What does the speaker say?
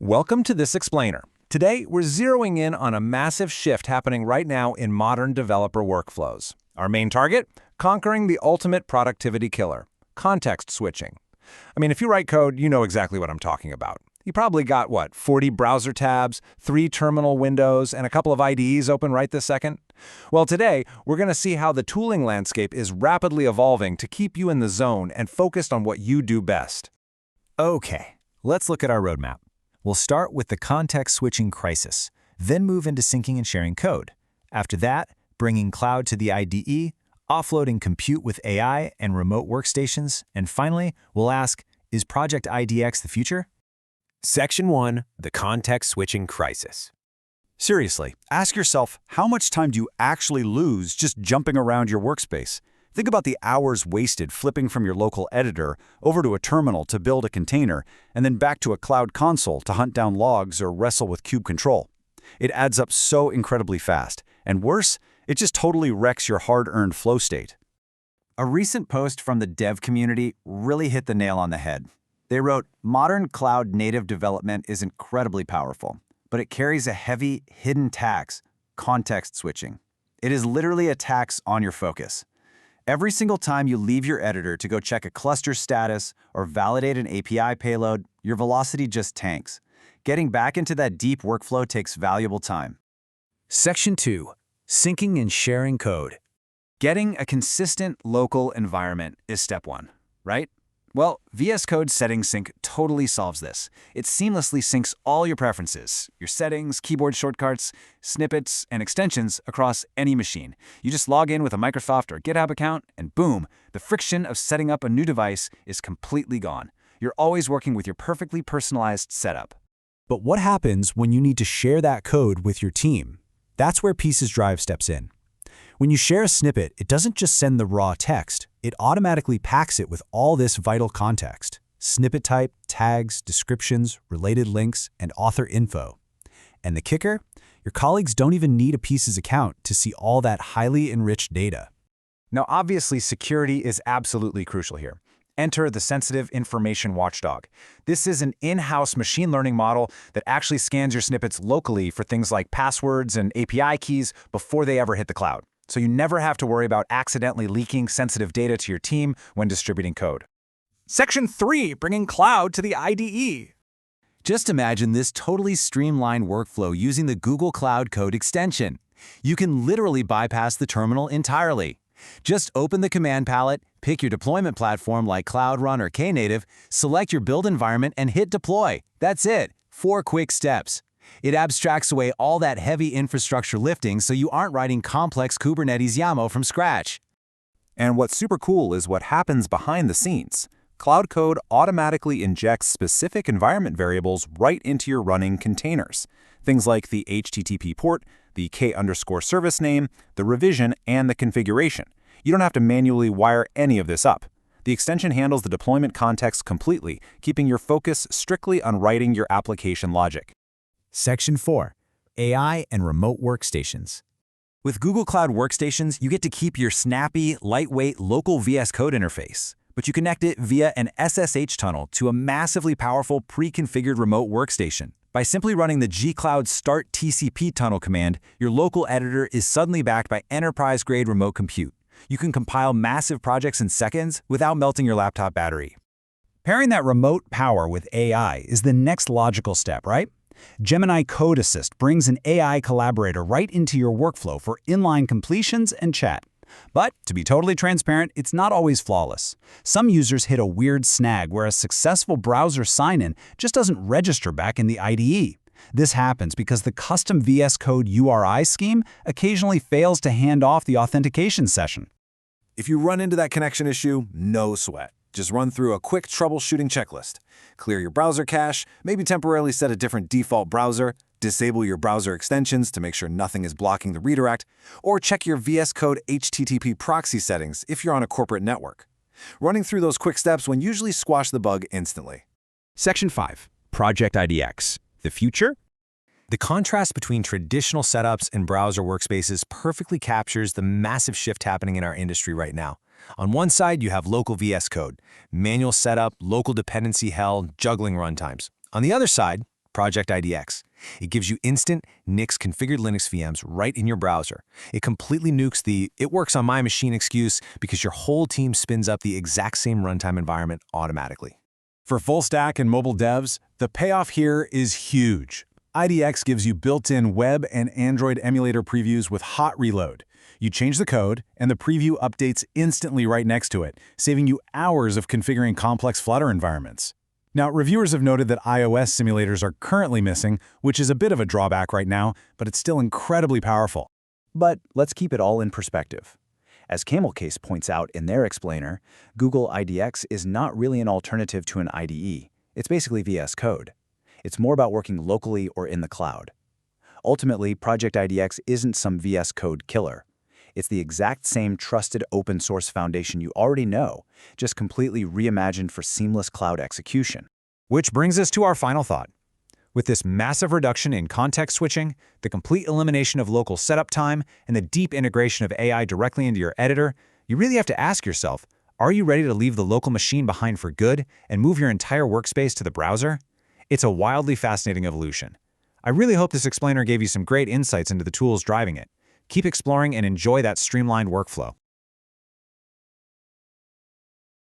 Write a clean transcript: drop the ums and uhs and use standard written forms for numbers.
Welcome to this explainer. Today, we're zeroing in on a massive shift happening right now in modern developer workflows. Our main target? Conquering the ultimate productivity killer, context switching. I mean, if you write code, you know exactly what I'm talking about. You probably got, 40 browser tabs, 3 terminal windows, and a couple of IDEs open right this second? Well, today, we're going to see how the tooling landscape is rapidly evolving to keep you in the zone and focused on what you do best. Okay, let's look at our roadmap. We'll start with the context switching crisis, then move into syncing and sharing code. After that, bringing cloud to the IDE, offloading compute with AI and remote workstations, and finally, we'll ask, is Project IDX the future? Section 1, the context switching crisis. Seriously, ask yourself, how much time do you actually lose just jumping around your workspace? Think about the hours wasted flipping from your local editor over to a terminal to build a container, and then back to a cloud console to hunt down logs or wrestle with kube control. It adds up so incredibly fast, and worse, it just totally wrecks your hard-earned flow state. A recent post from the dev community really hit the nail on the head. They wrote, modern cloud-native development is incredibly powerful, but it carries a heavy, hidden tax, context switching. It is literally a tax on your focus. Every single time you leave your editor to go check a cluster status or validate an API payload, your velocity just tanks. Getting back into that deep workflow takes valuable time. Section 2, syncing and sharing code. Getting a consistent local environment is step 1, right? Well, VS Code Settings Sync totally solves this. It seamlessly syncs all your preferences, your settings, keyboard shortcuts, snippets, and extensions across any machine. You just log in with a Microsoft or GitHub account, and boom, the friction of setting up a new device is completely gone. You're always working with your perfectly personalized setup. But what happens when you need to share that code with your team? That's where Pieces Drive steps in. When you share a snippet, it doesn't just send the raw text. It automatically packs it with all this vital context: snippet type, tags, descriptions, related links, and author info. And the kicker? Your colleagues don't even need a Pieces account to see all that highly enriched data. Now, obviously, security is absolutely crucial here. Enter the sensitive information watchdog. This is an in-house machine learning model that actually scans your snippets locally for things like passwords and API keys before they ever hit the cloud. So you never have to worry about accidentally leaking sensitive data to your team when distributing code. Section 3, bringing cloud to the IDE. Just imagine this totally streamlined workflow using the Google Cloud Code extension. You can literally bypass the terminal entirely. Just open the command palette, pick your deployment platform like Cloud Run or Knative, select your build environment, and hit deploy. That's it. 4 quick steps. It abstracts away all that heavy infrastructure lifting so you aren't writing complex Kubernetes YAML from scratch. And what's super cool is what happens behind the scenes. Cloud Code automatically injects specific environment variables right into your running containers. Things like the HTTP port, the K_service name, the revision, and the configuration. You don't have to manually wire any of this up. The extension handles the deployment context completely, keeping your focus strictly on writing your application logic. Section 4, AI and remote workstations. With Google Cloud Workstations, you get to keep your snappy, lightweight, local VS Code interface, but you connect it via an SSH tunnel to a massively powerful pre-configured remote workstation. By simply running the gcloud start TCP tunnel command, your local editor is suddenly backed by enterprise-grade remote compute. You can compile massive projects in seconds without melting your laptop battery. Pairing that remote power with AI is the next logical step, right? Gemini Code Assist brings an AI collaborator right into your workflow for inline completions and chat. But to be totally transparent, it's not always flawless. Some users hit a weird snag where a successful browser sign-in just doesn't register back in the IDE. This happens because the custom VS Code URI scheme occasionally fails to hand off the authentication session. If you run into that connection issue, no sweat. Just run through a quick troubleshooting checklist. Clear your browser cache, maybe temporarily set a different default browser, disable your browser extensions to make sure nothing is blocking the redirect, or check your VS Code HTTP proxy settings if you're on a corporate network. Running through those quick steps will usually squash the bug instantly. Section 5, Project IDX. The future? The contrast between traditional setups and browser workspaces perfectly captures the massive shift happening in our industry right now. On one side, you have local VS Code, manual setup, local dependency hell, juggling runtimes. On the other side, Project IDX. It gives you instant Nix configured Linux VMs right in your browser. It completely nukes the "it works on my machine" excuse because your whole team spins up the exact same runtime environment automatically. For full stack and mobile devs, the payoff here is huge. IDX gives you built-in web and Android emulator previews with hot reload. You change the code, and the preview updates instantly right next to it, saving you hours of configuring complex Flutter environments. Now, reviewers have noted that iOS simulators are currently missing, which is a bit of a drawback right now, but it's still incredibly powerful. But let's keep it all in perspective. As Camelcase points out in their explainer, Google IDX is not really an alternative to an IDE. It's basically VS Code. It's more about working locally or in the cloud. Ultimately, Project IDX isn't some VS Code killer. It's the exact same trusted open source foundation you already know, just completely reimagined for seamless cloud execution. Which brings us to our final thought. With this massive reduction in context switching, the complete elimination of local setup time, and the deep integration of AI directly into your editor, you really have to ask yourself, are you ready to leave the local machine behind for good and move your entire workspace to the browser? It's a wildly fascinating evolution. I really hope this explainer gave you some great insights into the tools driving it. Keep exploring and enjoy that streamlined workflow.